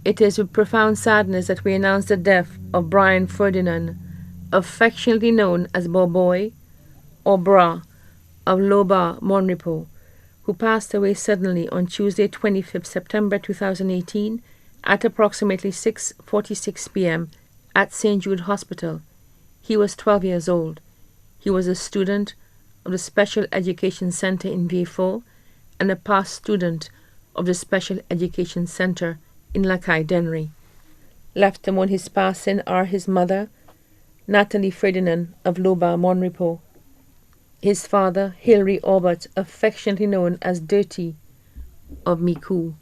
It is with profound sadness that we announce the death of Brian Ferdinand, affectionately known as Boboy or Bra, of Loba, Monrepo, who passed away suddenly on Tuesday, 25th September 2018 at approximately 6:46 p.m. at St. Jude Hospital. He was 12 years old. He was a student of the Special Education Center in Vieux and a past student of the Special Education Center in Lacaille Dennery. Left among his passing are his mother, Natalie Ferdinand of Loba, Monrepo, his father, Hilary Aubert, affectionately known as Dirty of Micoud,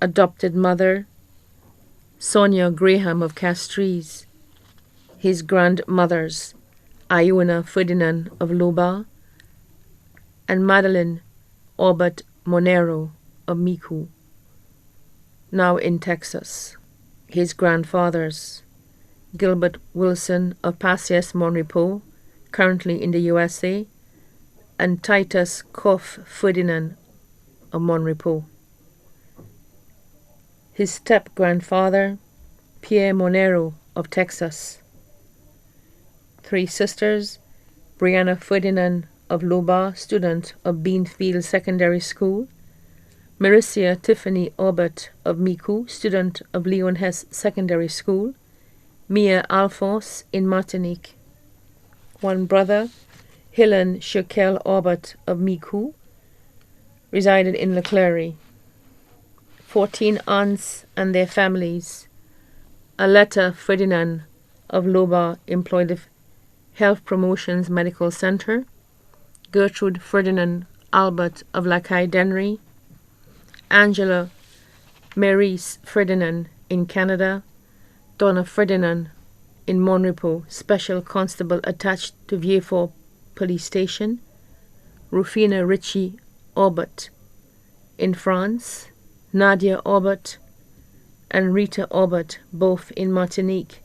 adopted mother, Sonia Graham of Castries, his grandmothers, Iona Ferdinand of Loba and Madeline Aubert Monero of Micoud, now in Texas, his grandfathers, Gilbert Wilson of Passias Monrepo, currently in the USA, and Titus Koff Ferdinand of Monrepo. His step-grandfather, Pierre Monero of Texas. 3 sisters, Brianna Ferdinand of Loba, student of Beanfield Secondary School, Maricia Tiffany Aubert of Micoud, student of Leon Hess Secondary School, Mia Alphonse in Martinique. 1 brother, Helen Shekel Aubert of Micoud, resided in Leclerc. 14 aunts and their families. Aletta Ferdinand of Loba, employed of Health Promotions Medical Center. Gertrude Ferdinand Albert of Lacaille Dennery. Angela Maurice Ferdinand in Canada. Donna Ferdinand in Monrepo, Special Constable attached to Vieux Police Station. Rufina Ritchie Aubert in France. Nadia Aubert and Rita Aubert, both in Martinique.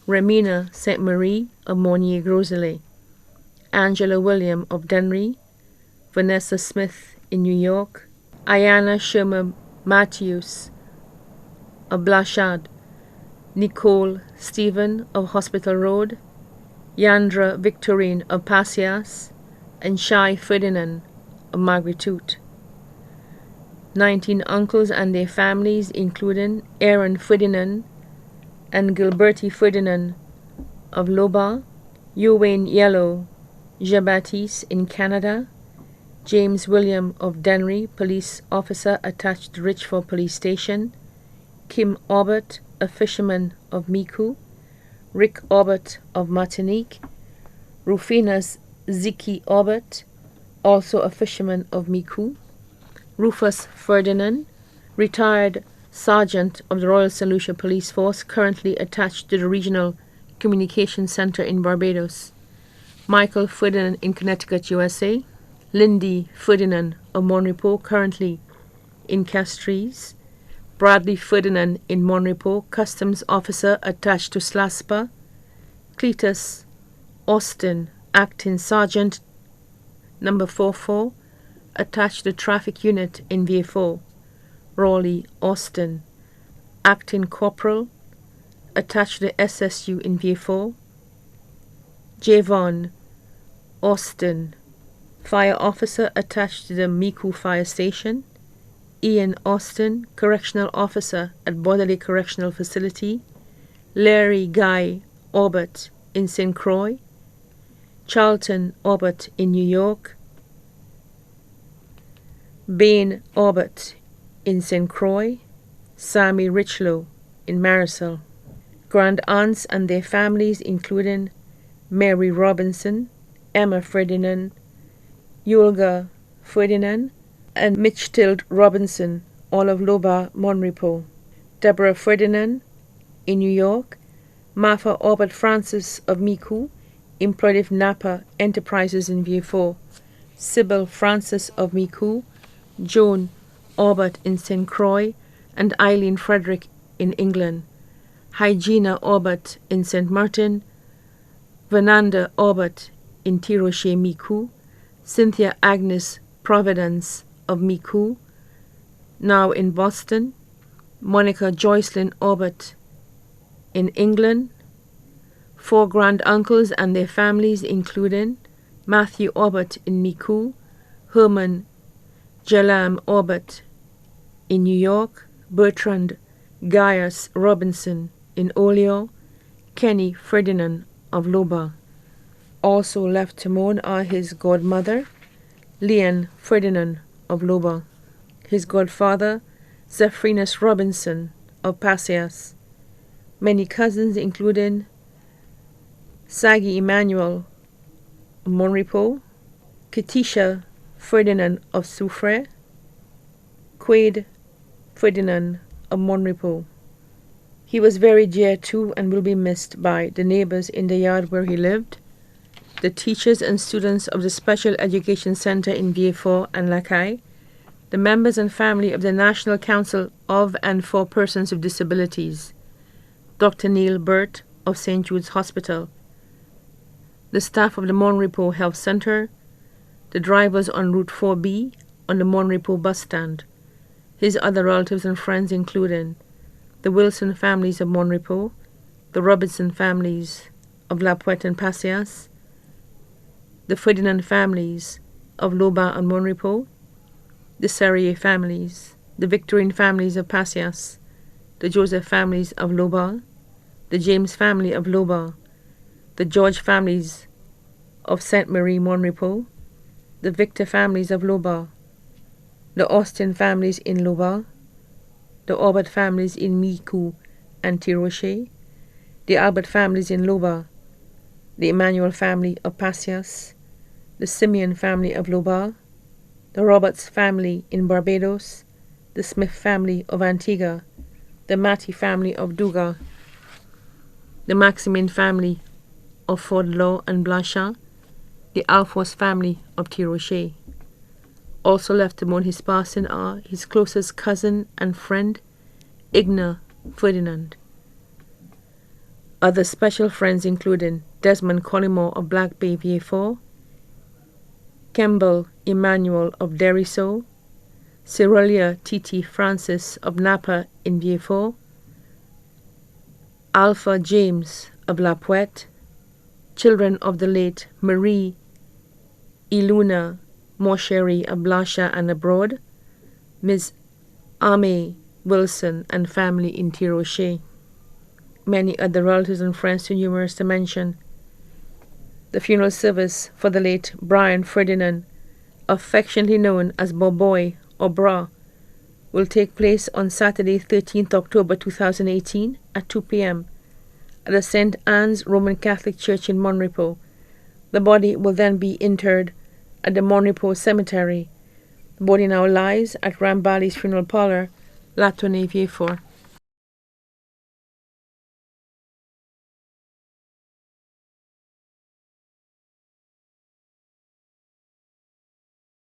Remina Saint-Marie of Monnier-Groselet. Angela William of Dennery. Vanessa Smith in New York. Ayana Sherman Matthews of Blachade. Nicole Stephen of Hospital Road. Yandra Victorine of Passias. And Shai Ferdinand of Marguerite. 19 uncles and their families, including Aaron Ferdinand and Gilberti Ferdinand of Loba, Ewan Yellow Jean-Baptiste in Canada, James William of Dennery, police officer attached to Richford Police Station, Kim Aubert, a fisherman of Micoud, Rick Aubert of Martinique, Rufina's Ziki Aubert, also a fisherman of Micoud, Rufus Ferdinand, retired sergeant of the Royal St. Lucia Police Force, currently attached to the Regional Communications Center in Barbados. Michael Ferdinand in Connecticut, USA. Lindy Ferdinand of Monrepo, currently in Castries. Bradley Ferdinand in Monrepo, customs officer attached to SLASPA. Cletus Austin, acting sergeant number 44, attached to the traffic unit in Vieux. Raleigh Austin, acting corporal, attached to the SSU in Vieux. Javon Austin, fire officer attached to the Micoud Fire Station. Ian Austin, correctional officer at Bordelais Correctional Facility. Larry Guy Aubert in St. Croix. Charlton Aubert in New York. Bain Aubert in St. Croix. Sammy Richlow in Marisol. Grand aunts and their families, including Mary Robinson, Emma Ferdinand, Yulga Ferdinand, and Mitchtild Robinson, all of Loba Monrepo. Deborah Ferdinand in New York. Martha Aubert Francis of Micoud, employed of Napa Enterprises in Vieux. Sybil Francis of Micoud. Joan Aubert in St. Croix, and Eileen Frederick in England. Hygiena Aubert in St. Martin. Vananda Aubert in Tirocher, Micoud. Cynthia Agnes Providence of Micoud, now in Boston. Monica Joycelyn Aubert in England, 4 grand-uncles and their families including Matthew Aubert in Micoud, Herman Jalam Aubert in New York, Bertrand Gaius Robinson in Olio, Kenny Ferdinand of Loba. Also left to mourn are his godmother, Leon Ferdinand of Loba, his godfather, Zephrinus Robinson of Passias, many cousins including Sagi Emmanuel of Monrepo, Ketisha Ferdinand of Soufre, Quaid Ferdinand of Monrepo. He was very dear to and will be missed by the neighbors in the yard where he lived, the teachers and students of the Special Education Center in Vieux-Fort and Lacaille, the members and family of the National Council of and for Persons with Disabilities, Dr. Neil Burt of St. Jude's Hospital, the staff of the Monrepo Health Center, the drivers on Route 4B on the Monrepo bus stand, his other relatives and friends including the Wilson families of Monrepo, the Robinson families of La Pointe and Passias, the Ferdinand families of Loba and Monrepo, the Serrier families, the Victorine families of Passias, the Joseph families of Loba, the James family of Loba, the George families of Sainte Marie Monrepo, the Victor families of Loba, the Austin families in Loba, the Aubert families in Micoud and Tirocher, the Albert families in Loba, the Emmanuel family of Passias, the Simeon family of Loba, the Roberts family in Barbados, the Smith family of Antigua, the Matty family of Duga, the Maximin family of Fort-de-Law and Blanchard, the Alphonse family of Tirocher. Also left to mourn his passing are his closest cousin and friend, Igna Ferdinand. Other special friends including Desmond Collymore of Black Bay Vieux-Fort, Campbell Emmanuel of Deriso, Cyrilia Titi Francis of Napa in Vieux-Fort, Alpha James of La Pointe, children of the late Marie Iluna Morchery of Blanchard and abroad, Ms. Ame Wilson and family in Tirocher. Many other relatives and friends too numerous to mention. The funeral service for the late Brian Ferdinand, affectionately known as Boboy or Bra, will take place on Saturday, 13th October 2018 at 2 p.m. at the St. Anne's Roman Catholic Church in Monrepo. The body will then be interred at the Monrepo Cemetery. The body now lies at Rambali's funeral parlor, La Tournée Vieux-Fort.